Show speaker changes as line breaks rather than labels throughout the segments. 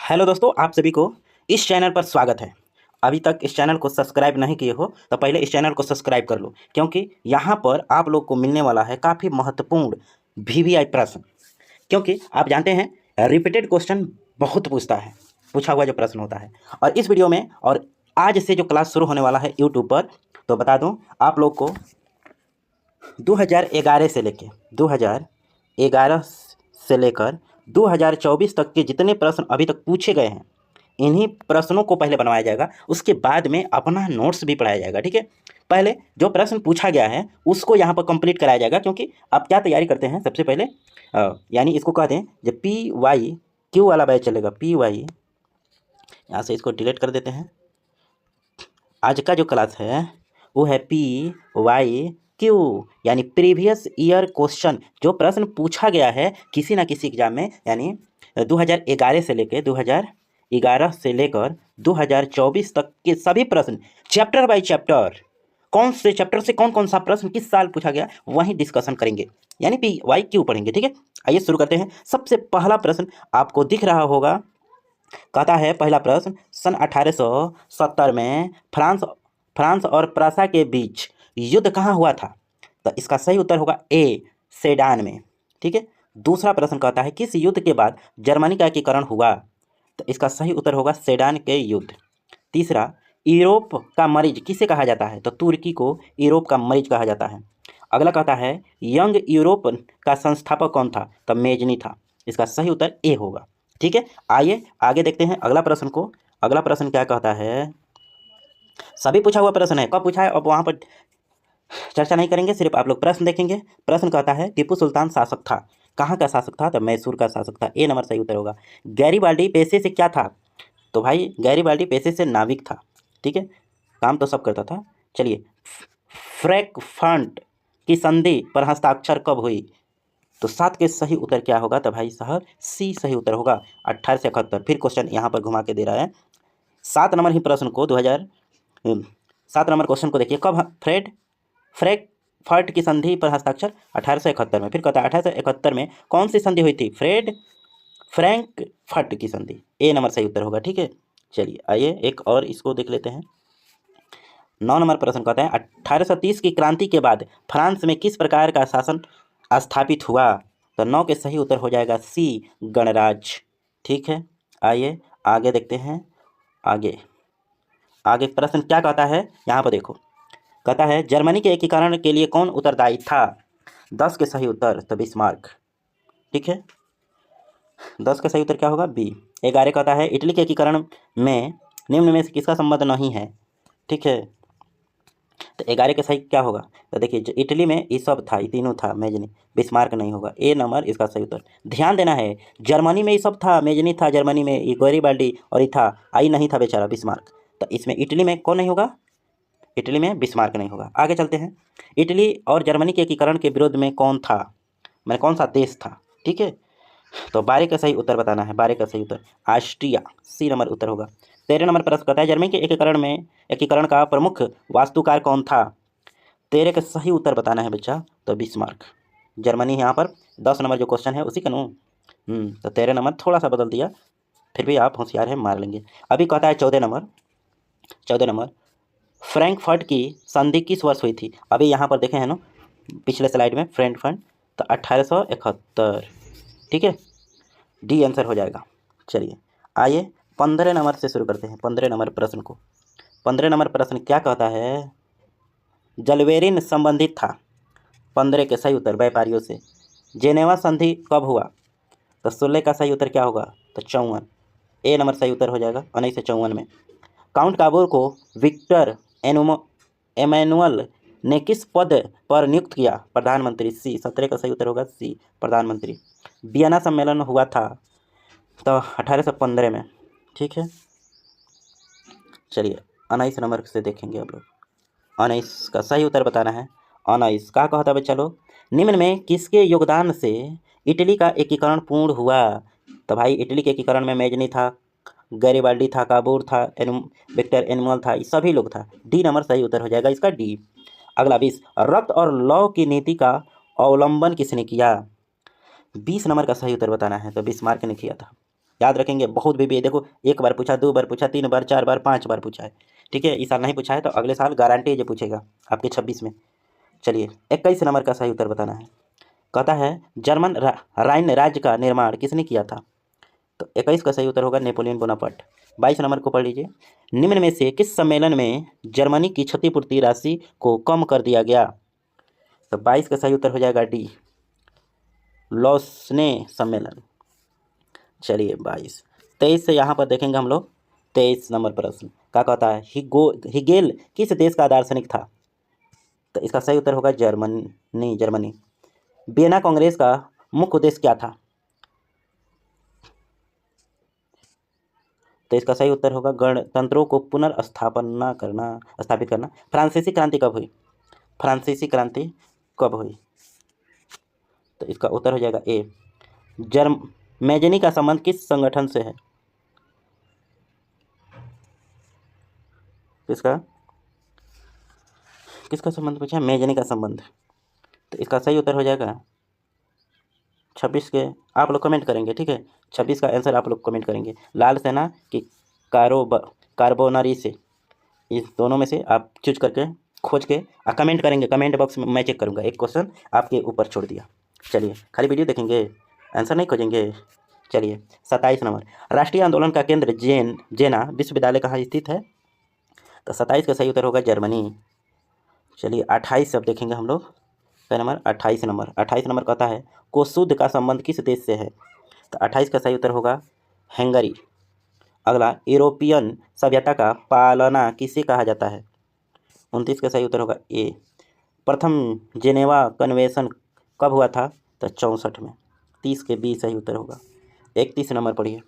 Hello दोस्तों, आप सभी को इस चैनल पर स्वागत है। अभी तक इस चैनल को सब्सक्राइब नहीं किए हो तो पहले इस चैनल को सब्सक्राइब कर लो, क्योंकि यहाँ पर आप लोग को मिलने वाला है काफ़ी महत्वपूर्ण वीवीआई प्रश्न। क्योंकि आप जानते हैं रिपीटेड क्वेश्चन बहुत पूछा हुआ जो प्रश्न होता है। और इस वीडियो में और आज से जो क्लास शुरू होने वाला है यूट्यूब पर, तो बता दूँ आप लोग को 2011 से लेकर 2024 तक के जितने प्रश्न अभी तक पूछे गए हैं, इन्हीं प्रश्नों को पहले बनवाया जाएगा। उसके बाद में अपना नोट्स भी पढ़ाया जाएगा, ठीक है। पहले जो प्रश्न पूछा गया है उसको यहाँ पर कंप्लीट कराया जाएगा, क्योंकि आप क्या तैयारी करते हैं सबसे पहले, यानी इसको कहते हैं जब PYQ वाला बैच चलेगा। PY यहाँ से इसको डिलीट कर देते हैं। आज का जो क्लास है वो है PYQ, यानी प्रीवियस ईयर क्वेश्चन। जो प्रश्न पूछा गया है किसी ना किसी एग्जाम में, यानी 2011 से लेकर 2024 तक के सभी प्रश्न चैप्टर बाय चैप्टर, कौन से चैप्टर से कौन कौन सा प्रश्न किस साल पूछा गया वहीं डिस्कशन करेंगे, यानी PYQ पढ़ेंगे, ठीक है। आइए शुरू करते हैं। सबसे पहला प्रश्न आपको दिख रहा होगा, कहता है पहला प्रश्न, सन 1870 में फ्रांस और प्रसा के बीच युद्ध कहाँ हुआ था? तो इसका सही उत्तर होगा ए, सेडान में, ठीक है। दूसरा प्रश्न कहता है किस युद्ध के बाद जर्मनी का एकीकरण हुआ? तो इसका सही उत्तर होगा सेडान के युद्ध। तीसरा, यूरोप का मरीज किसे कहा जाता है? तो तुर्की को यूरोप का मरीज कहा जाता है। अगला कहता है यंग यूरोप का संस्थापक कौन था? तो मेजनी था। इसका सही उत्तर ए होगा, ठीक है। आइए आगे देखते हैं अगला प्रश्न को। अगला प्रश्न क्या कहता है, सभी पूछा हुआ प्रश्न है, कब पूछा है अब वहाँ पर चर्चा नहीं करेंगे, सिर्फ आप लोग प्रश्न देखेंगे। प्रश्न कहता है टीपू सुल्तान शासक था, कहाँ का शासक था? तो मैसूर का शासक था। ए नंबर सही उत्तर होगा। गैरीबाल्डी पेशे से क्या था? तो भाई गैरीबाल्डी पेशे से नाविक था, ठीक है। काम तो सब करता था। चलिए, फ्रैंकफर्ट की संधि पर हस्ताक्षर कब हुई? तो 7 के सही उत्तर क्या होगा? तो भाई साहब सी सही उत्तर होगा, 1871। फिर क्वेश्चन यहाँ पर घुमा के दे रहा है। 7 नंबर ही प्रश्न को 7 नंबर क्वेश्चन को देखिए, कब फ्रैंकफर्ट की संधि पर हस्ताक्षर? 1871 में। फिर कहता है 1871 में कौन सी संधि हुई थी? फ्रैंकफर्ट की संधि। ए नंबर सही उत्तर होगा, ठीक है। चलिए आइए एक और इसको देख लेते हैं। 9 नंबर प्रश्न कहता है 1830 की क्रांति के बाद फ्रांस में किस प्रकार का शासन स्थापित हुआ? तो 9 के सही उत्तर हो जाएगा सी, गणराज्य, ठीक है। आइए आगे देखते हैं। आगे प्रश्न क्या कहता है, यहाँ पर देखो, कहता है जर्मनी के एकीकरण के लिए कौन उत्तरदायी था? 10 के सही उत्तर तो बिस्मार्क, ठीक है। 10 का सही उत्तर क्या होगा? बी। 11 कहता है इटली के एकीकरण में निम्न में से किसका संबंध नहीं है? ठीक है, तो 11 का सही क्या होगा? तो देखिए, जो इटली में ये सब था, ये तीनों था, मेजनी, बिस्मार्क नहीं होगा। ए नंबर इसका सही उत्तर। ध्यान देना है, जर्मनी में ये सब था, मेजनी था जर्मनी में, ये गैरीबाल्डी और ये था, आई नहीं था बेचारा बिस्मार्क। तो इसमें इटली में कौन नहीं होगा? इटली में बिस्मार्क नहीं होगा। आगे चलते हैं। इटली और जर्मनी के एकीकरण के विरोध में कौन था, मैंने कौन सा देश था? ठीक है, तो 12 का सही उत्तर बताना है। 12 का सही उत्तर ऑस्ट्रिया, सी नंबर उत्तर होगा। 13 नंबर प्रश्न कहता है जर्मनी के एकीकरण का प्रमुख वास्तुकार कौन था? 13 का सही उत्तर बताना है बच्चा, तो बिस्मार्क। जर्मनी यहाँ पर 10 नंबर जो क्वेश्चन है उसी का नो। तो 13 नंबर थोड़ा सा बदल दिया, फिर भी आप होशियार हैं, मार लेंगे। अभी कहता है 14 नंबर फ्रैंकफर्ट की संधि किस वर्ष हुई थी? अभी यहाँ पर देखे हैं ना पिछले स्लाइड में, फ्रैंकफर्ट, तो 1871, ठीक है। डी आंसर हो जाएगा। चलिए आइए 15 नंबर से शुरू करते हैं। 15 नंबर प्रश्न को, 15 नंबर प्रश्न क्या कहता है, जलवेरिन संबंधित था? 15 के सही उत्तर व्यापारियों से। जेनेवा संधि कब हुआ? तो 16 का सही उत्तर क्या होगा? तो 54। ए नंबर सही उत्तर हो जाएगा 1954 में। काउंट काबूर को विक्टर एमैनुअल ने किस पद पर नियुक्त किया? प्रधानमंत्री, सी। 17 का सही उत्तर होगा सी, प्रधानमंत्री। वियना सम्मेलन हुआ था तो 1815 में, ठीक है। चलिए 19 नंबर से देखेंगे आप लोग। 19 का सही उत्तर बताना है। 19 क्या कहता है बच्चा लोग, निम्न में किसके योगदान से इटली का एकीकरण पूर्ण हुआ? तो भाई इटली के एकीकरण में मेजनी था, गैरीबाल्डी था, काबूर था, विक्टर एनुअल था, ये सभी लोग था। डी नंबर सही उत्तर हो जाएगा इसका, डी। अगला 20, रक्त और लौ की नीति का अवलंबन किसने किया? 20 नंबर का सही उत्तर बताना है, तो बिस्मार्क ने किया था, याद रखेंगे। बहुत भी देखो, 1 बार पूछा, 2 बार पूछा, 3 बार, 4 बार, 5 बार पूछा है। ठीक है, इस साल नहीं पूछा है तो अगले साल गारंटी है जो पूछेगा आपके 26 में। चलिए 21 नंबर का सही उत्तर बताना है। कहता है जर्मन राइन राज्य का निर्माण किसने किया था? तो 21 का सही उत्तर होगा नेपोलियन बोनापार्ट। 22 नंबर को पढ़ लीजिए। निम्न में से किस सम्मेलन में जर्मनी की क्षतिपूर्ति राशि को कम कर दिया गया? तो 22 का सही उत्तर हो जाएगा डी, लॉसने सम्मेलन। चलिए 22। 23 से यहाँ पर देखेंगे हम लोग। 23 नंबर प्रश्न क्या कहता है, हिगेल किस देश का दार्शनिक था? तो इसका सही उत्तर होगा जर्मनी। वियना कांग्रेस का मुख्य उद्देश्य क्या था? तो इसका सही उत्तर होगा गणतंत्रों को स्थापित करना। फ्रांसीसी क्रांति कब हुई? फ्रांसीसी क्रांति कब हुई? तो इसका उत्तर हो जाएगा ए, मेजनी का संबंध किस संगठन से है? किसका संबंध पूछा? मेजनी का संबंध। तो इसका सही उत्तर हो जाएगा 26 के आप लोग कमेंट करेंगे। ठीक है, 26 का आंसर आप लोग कमेंट करेंगे। लाल सेना कि कार्बोनरी से, इस दोनों में से आप चूज करके खोज के कमेंट करेंगे। कमेंट बॉक्स में मैं चेक करूंगा। एक क्वेश्चन आपके ऊपर छोड़ दिया। चलिए खाली वीडियो देखेंगे, आंसर नहीं खोजेंगे। चलिए 27 नंबर, राष्ट्रीय आंदोलन का केंद्र जेना विश्वविद्यालय कहाँ स्थित है? तो 27 का सही उत्तर होगा जर्मनी। चलिए 28 अब देखेंगे हम लोग। पहला नंबर 28 नंबर कहता है कोसुद का संबंध किस देश से है? तो 28 का सही उत्तर होगा हंगरी। अगला, यूरोपियन सभ्यता का पालना किसे कहा जाता है? 29 का सही उत्तर होगा ए, प्रथम जेनेवा कन्वेंशन कब हुआ था? तो 64 में। 30 के बी सही उत्तर होगा। 31 नंबर पढ़िए,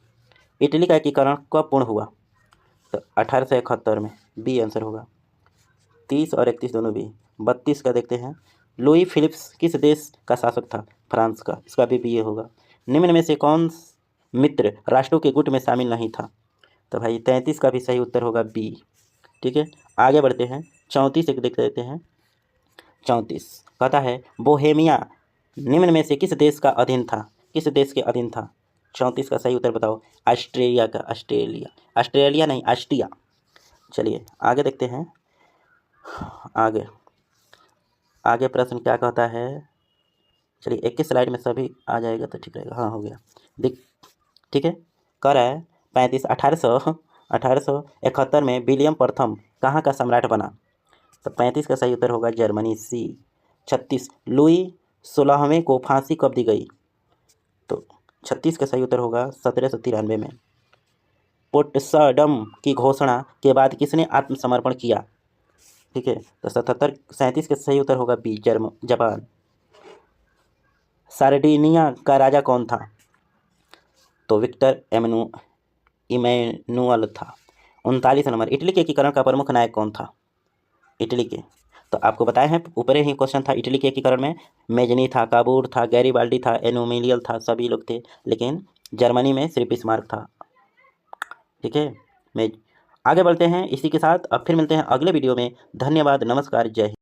इटली का एकीकरण कब पूर्ण हुआ? तो 1871 में, बी आंसर होगा। 30 और 31 दोनों बी। 32 का देखते हैं, लुई फिलिप्स किस देश का शासक था? फ्रांस का, इसका भी बी होगा। निम्न में से कौन मित्र राष्ट्रों के गुट में शामिल नहीं था? तो भाई 33 का भी सही उत्तर होगा बी। ठीक है, आगे बढ़ते हैं। 34 एक देख लेते हैं। 34 कहता है बोहेमिया निम्न में से किस देश का अधीन था? किस देश के अधीन था? 34 का सही उत्तर बताओ। ऑस्ट्रेलिया नहीं, ऑस्ट्रिया। चलिए आगे देखते हैं। आगे प्रश्न क्या कहता है? चलिए 21 स्लाइड में सभी आ जाएगा तो ठीक रहेगा। हाँ हो गया, ठीक है। कह रहा है 35 1871 में विलियम प्रथम कहाँ का सम्राट बना? तो 35 का सही उत्तर होगा जर्मनी, सी। 36 लुई 16वें को फांसी कब दी गई? तो 36 का सही उत्तर होगा 1793 में। पोट्सडम की घोषणा के बाद किसने आत्मसमर्पण किया? ठीक है, तो 37 का सही उत्तर होगा बी, जापान। सार्डिनिया का राजा कौन था? तो विक्टर इमैनुअल था। 39 नंबर, इटली के एकीकरण का प्रमुख नायक कौन था? इटली के, तो आपको बताए हैं ऊपर ही क्वेश्चन था। इटली के एकीकरण में मेजनी था, काबूर था, गैरीबाल्डी था, एनोमिलियल था, सभी लोग थे, लेकिन जर्मनी में सिर्फ बिस्मार्क था। ठीक है, आगे बढ़ते हैं इसी के साथ। अब फिर मिलते हैं अगले वीडियो में। धन्यवाद, नमस्कार, जय हिंद।